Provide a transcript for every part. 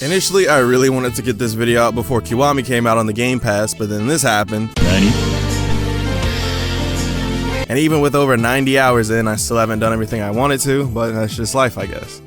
Initially, I really wanted to get this video out before Kiwami came out on the Game Pass, but then this happened. And even with over 90 hours in, I still haven't done everything I wanted to, but that's just life, I guess.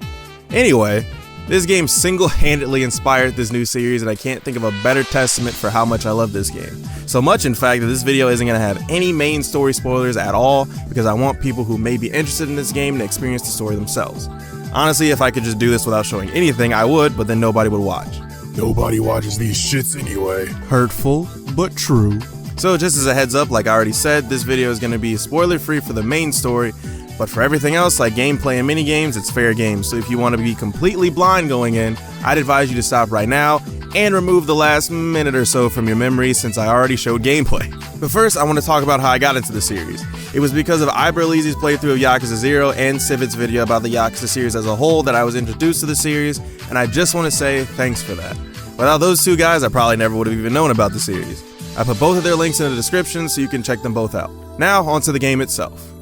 Anyway, this game single-handedly inspired this new series, and I can't think of a better testament for how much I love this game. So much, in fact, that this video isn't going to have any main story spoilers at all, because I want people who may be interested in this game to experience the story themselves. Honestly, if I could just do this without showing anything, I would, but then nobody would watch. Nobody watches these shits anyway. Hurtful, but true. So just as a heads up, like I already said, this video is going to be spoiler-free for the main story, but for everything else, like gameplay and minigames, it's fair game. So if you want to be completely blind going in, I'd advise you to stop right now and remove the last minute or so from your memory since I already showed gameplay. But first, I want to talk about how I got into the series. It was because of Iberleezy's playthrough of Yakuza 0 and Civit's video about the Yakuza series as a whole that I was introduced to the series, and I just want to say thanks for that. Without those two guys, I probably never would have even known about the series. I put both of their links in the description so you can check them both out. Now, onto the game itself.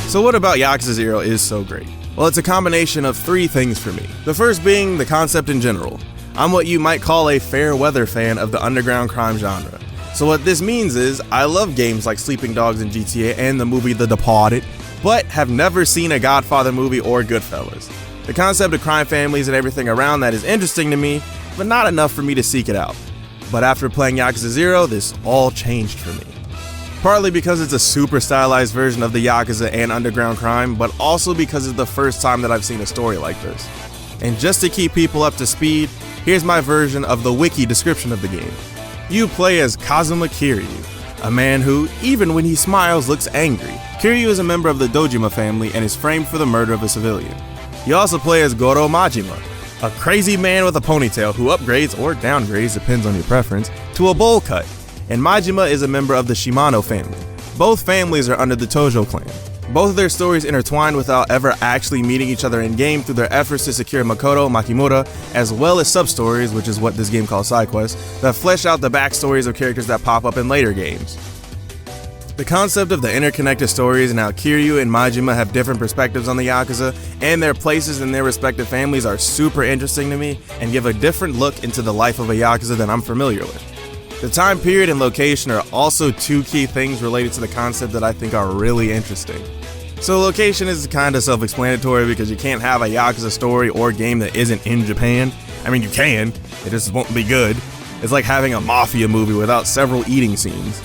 So what about Yakuza 0 is so great? Well, it's a combination of three things for me. The first being the concept in general. I'm what you might call a fair weather fan of the underground crime genre. So what this means is, I love games like Sleeping Dogs and GTA and the movie The Departed, but have never seen a Godfather movie or Goodfellas. The concept of crime families and everything around that is interesting to me, but not enough for me to seek it out. But after playing Yakuza 0, this all changed for me. Partly because it's a super stylized version of the Yakuza and underground crime, but also because it's the first time that I've seen a story like this. And just to keep people up to speed, here's my version of the wiki description of the game. You play as Kazuma Kiryu, a man who, even when he smiles, looks angry. Kiryu is a member of the Dojima family and is framed for the murder of a civilian. You also play as Goro Majima, a crazy man with a ponytail who upgrades or downgrades, depends on your preference, to a bowl cut. And Majima is a member of the Shimano family. Both families are under the Tojo clan. Both of their stories intertwine without ever actually meeting each other in game through their efforts to secure Makoto Makimura, as well as sub-stories, which is what this game calls side quests, that flesh out the backstories of characters that pop up in later games. The concept of the interconnected stories and how Kiryu and Majima have different perspectives on the Yakuza and their places in their respective families are super interesting to me and give a different look into the life of a Yakuza than I'm familiar with. The time period and location are also two key things related to the concept that I think are really interesting. So location is kind of self-explanatory because you can't have a Yakuza story or game that isn't in Japan. I mean, you can, it just won't be good. It's like having a mafia movie without several eating scenes.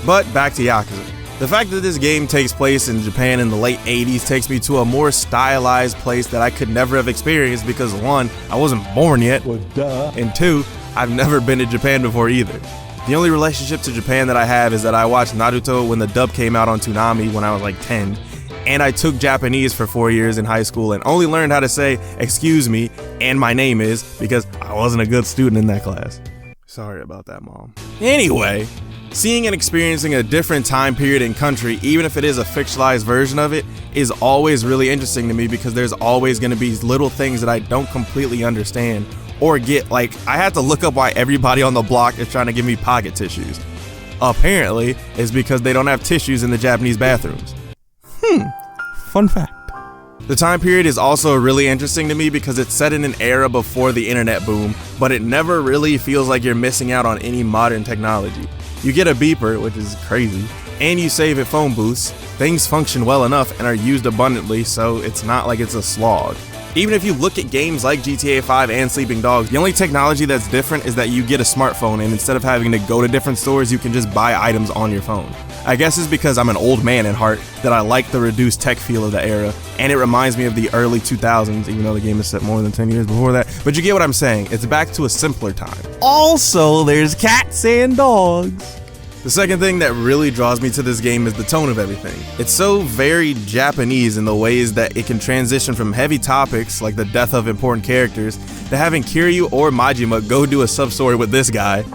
But back to Yakuza. The fact that this game takes place in Japan in the late 80s takes me to a more stylized place that I could never have experienced because 1, I wasn't born yet, Well, duh. and 2, I've never been to Japan before either. The only relationship to Japan that I have is that I watched Naruto when the dub came out on Toonami when I was like 10, and I took Japanese for 4 years in high school and only learned how to say "excuse me" and "my name is" because I wasn't a good student in that class. Sorry about that, Mom. Anyway, seeing and experiencing a different time period and country, even if it is a fictionalized version of it, is always really interesting to me because there's always going to be little things that I don't completely understand or get. Like, I had to look up why everybody on the block is trying to give me pocket tissues. Apparently, it's because they don't have tissues in the Japanese bathrooms. Fun fact. The time period is also really interesting to me because it's set in an era before the internet boom, but it never really feels like you're missing out on any modern technology. You get a beeper, which is crazy, and you save at phone booths. Things function well enough and are used abundantly, so it's not like it's a slog. Even if you look at games like GTA 5 and Sleeping Dogs, the only technology that's different is that you get a smartphone, and instead of having to go to different stores, you can just buy items on your phone. I guess it's because I'm an old man at heart that I like the reduced tech feel of the era, and it reminds me of the early 2000s, even though the game is set more than 10 years before that. But you get what I'm saying, it's back to a simpler time. Also, there's cats and dogs. The second thing that really draws me to this game is the tone of everything. It's so very Japanese in the ways that it can transition from heavy topics like the death of important characters to having Kiryu or Majima go do a sub-story with this guy,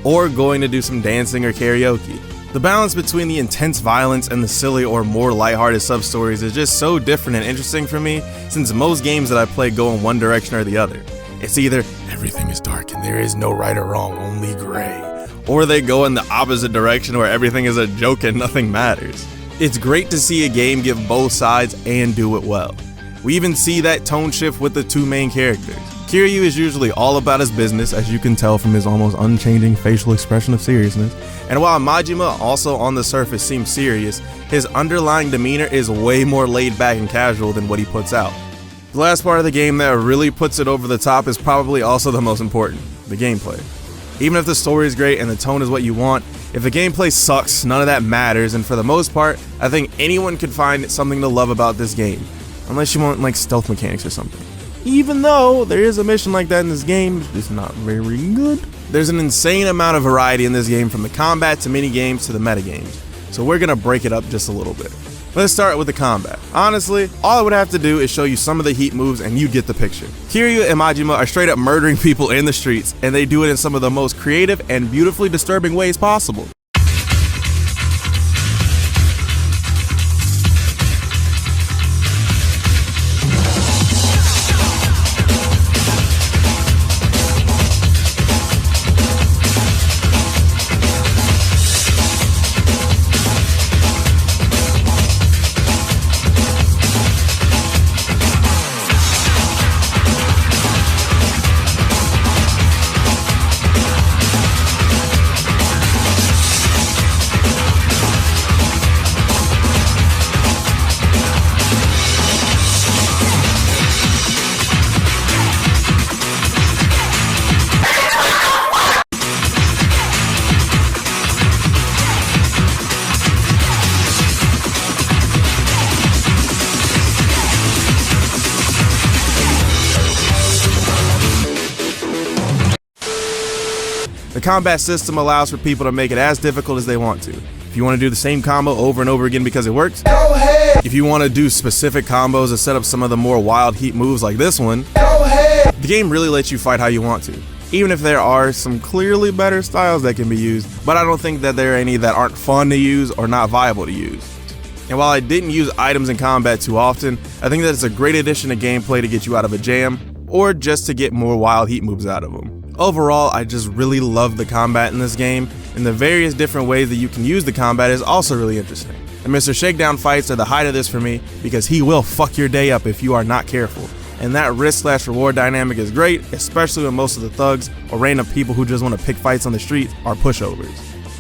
or going to do some dancing or karaoke. The balance between the intense violence and the silly or more lighthearted sub-stories is just so different and interesting for me, since most games that I play go in one direction or the other. It's either everything is dark and there is no right or wrong, only gray, or they go in the opposite direction where everything is a joke and nothing matters. It's great to see a game give both sides and do it well. We even see that tone shift with the two main characters. Kiryu is usually all about his business, as you can tell from his almost unchanging facial expression of seriousness, and while Majima also on the surface seems serious, his underlying demeanor is way more laid back and casual than what he puts out. The last part of the game that really puts it over the top is probably also the most important, the gameplay. Even if the story is great and the tone is what you want, if the gameplay sucks, none of that matters, and for the most part, I think anyone could find something to love about this game, unless you want like stealth mechanics or something. Even though there is a mission like that in this game, it's not very good. There's an insane amount of variety in this game, from the combat to mini games to the meta games, so we're gonna break it up just a little bit. Let's start with the combat. Honestly, all I would have to do is show you some of the heat moves and you'd get the picture. Kiryu and Majima are straight up murdering people in the streets, and they do it in some of the most creative and beautifully disturbing ways possible. The combat system allows for people to make it as difficult as they want to. If you want to do the same combo over and over again because it works, go ahead. If you want to do specific combos and set up some of the more wild heat moves like this one, go ahead. The game really lets you fight how you want to, even if there are some clearly better styles that can be used, but I don't think that there are any that aren't fun to use or not viable to use. And while I didn't use items in combat too often, I think that it's a great addition to gameplay to get you out of a jam, or just to get more wild heat moves out of them. Overall, I just really love the combat in this game, and the various different ways that you can use the combat is also really interesting. The Mr. Shakedown fights are the height of this for me, because he will fuck your day up if you are not careful. And that risk/reward dynamic is great, especially when most of the thugs or random people who just want to pick fights on the street are pushovers.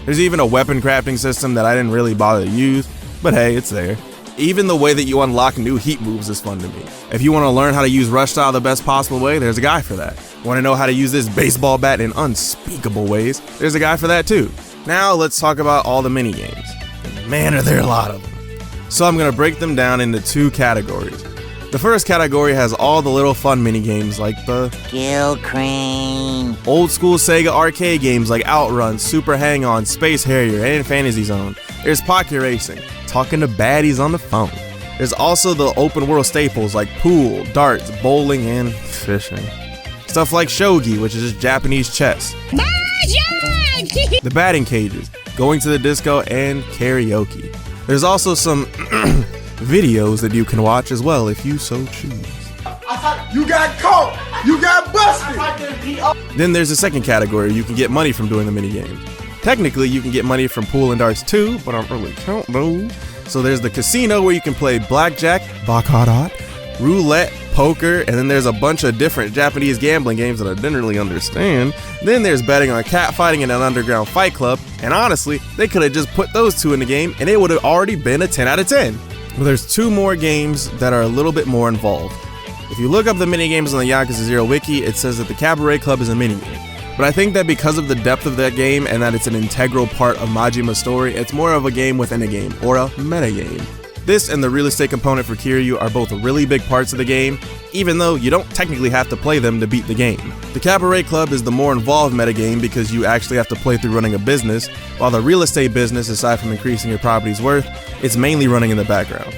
There's even a weapon crafting system that I didn't really bother to use, but hey, it's there. Even the way that you unlock new heat moves is fun to me. If you want to learn how to use rush style the best possible way, there's a guy for that. Want to know how to use this baseball bat in unspeakable ways? There's a guy for that too. Now let's talk about all the mini games. Man, are there a lot of them. So I'm going to break them down into two categories. The first category has all the little fun mini games like the Kill Crane, old school Sega arcade games like Outrun, Super Hang-On, Space Harrier, and Fantasy Zone. There's Pocket Racing, talking to baddies on the phone. There's also the open world staples like pool, darts, bowling, and fishing. Stuff like shogi, which is just Japanese chess. The batting cages, going to the disco, and karaoke. There's also some videos that you can watch as well if you so choose. You got caught! You got busted! Then there's a second category you can get money from doing the mini games. Technically, you can get money from pool and darts too, but I don't really count those. So there's the casino where you can play blackjack, baccarat, roulette, poker, and then there's a bunch of different Japanese gambling games that I didn't really understand. Then there's betting on catfighting in an underground fight club, and honestly, they could have just put those two in the game and it would have already been a 10 out of 10. But there's two more games that are a little bit more involved. If you look up the minigames on the Yakuza 0 wiki, it says that the Cabaret Club is a minigame. But I think that because of the depth of that game and that it's an integral part of Majima's story, it's more of a game within a game, or a metagame. This and the real estate component for Kiryu are both really big parts of the game, even though you don't technically have to play them to beat the game. The Cabaret Club is the more involved metagame because you actually have to play through running a business, while the real estate business, aside from increasing your property's worth, it's mainly running in the background.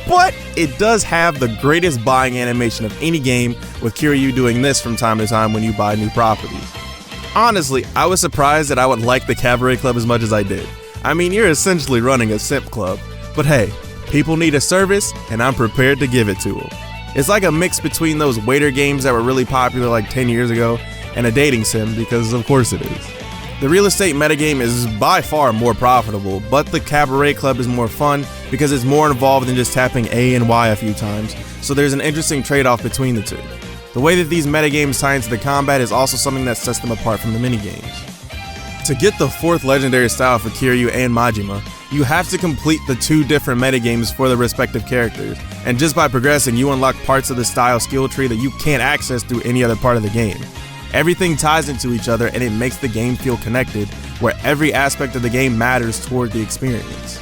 But it does have the greatest buying animation of any game, with Kiryu doing this from time to time when you buy new properties. Honestly, I was surprised that I would like the Cabaret Club as much as I did. I mean, you're essentially running a simp club. But hey, people need a service, and I'm prepared to give it to them. It's like a mix between those waiter games that were really popular like 10 years ago and a dating sim, because of course it is. The real estate metagame is by far more profitable, but the cabaret club is more fun because it's more involved than just tapping A and Y a few times, so there's an interesting trade-off between the two. The way that these metagames tie into the combat is also something that sets them apart from the minigames. To get the 4th legendary style for Kiryu and Majima, you have to complete the 2 different metagames for the respective characters, and just by progressing you unlock parts of the style skill tree that you can't access through any other part of the game. Everything ties into each other and it makes the game feel connected, where every aspect of the game matters toward the experience.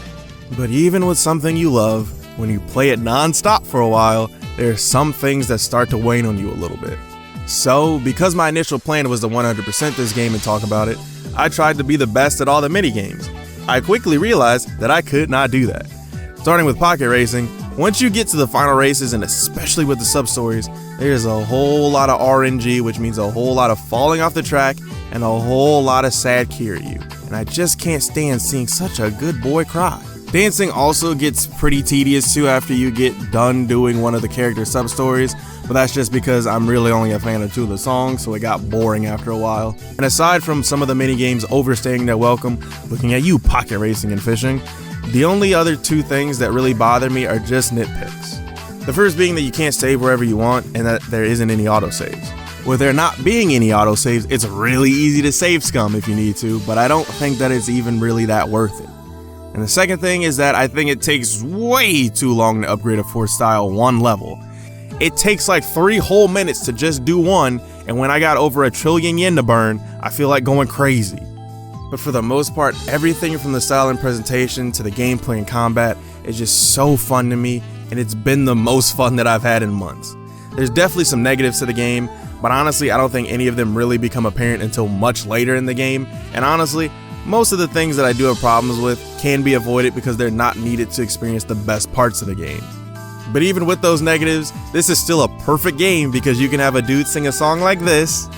But even with something you love, when you play it non-stop for a while, there are some things that start to wane on you a little bit. So, because my initial plan was to 100% this game and talk about it, I tried to be the best at all the minigames. I quickly realized that I could not do that. Starting with Pocket Racing, once you get to the final races, and especially with the sub-stories, there's a whole lot of RNG, which means a whole lot of falling off the track and a whole lot of sad Kiryu, and I just can't stand seeing such a good boy cry. Dancing also gets pretty tedious too after you get done doing one of the character sub-stories, but that's just because I'm really only a fan of 2 of the songs, so it got boring after a while. And aside from some of the minigames overstaying their welcome, looking at you Pocket Racing and fishing, the only other 2 things that really bother me are just nitpicks. The first being that you can't save wherever you want and that there isn't any autosaves. With there not being any autosaves, it's really easy to save scum if you need to, but I don't think that it's even really that worth it. And the second thing is that I think it takes way too long to upgrade a 4th style 1 level. It takes like 3 whole minutes to just do one, and when I got over 1 trillion yen to burn, I feel like going crazy. But for the most part, everything from the style and presentation to the gameplay and combat is just so fun to me, and it's been the most fun that I've had in months. There's definitely some negatives to the game, but honestly I don't think any of them really become apparent until much later in the game, and honestly, most of the things that I do have problems with can be avoided because they're not needed to experience the best parts of the game. But even with those negatives, this is still a perfect game because you can have a dude sing a song like this,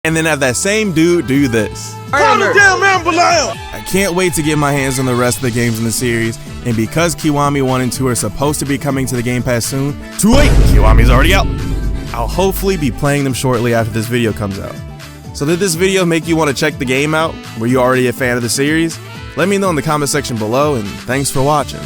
and then have that same dude do this. I can't wait to get my hands on the rest of the games in the series, and because Kiwami 1 and 2 are supposed to be coming to the Game Pass soon, too late, Kiwami's already out. I'll hopefully be playing them shortly after this video comes out. So did this video make you want to check the game out? Were you already a fan of the series? Let me know in the comment section below, and thanks for watching.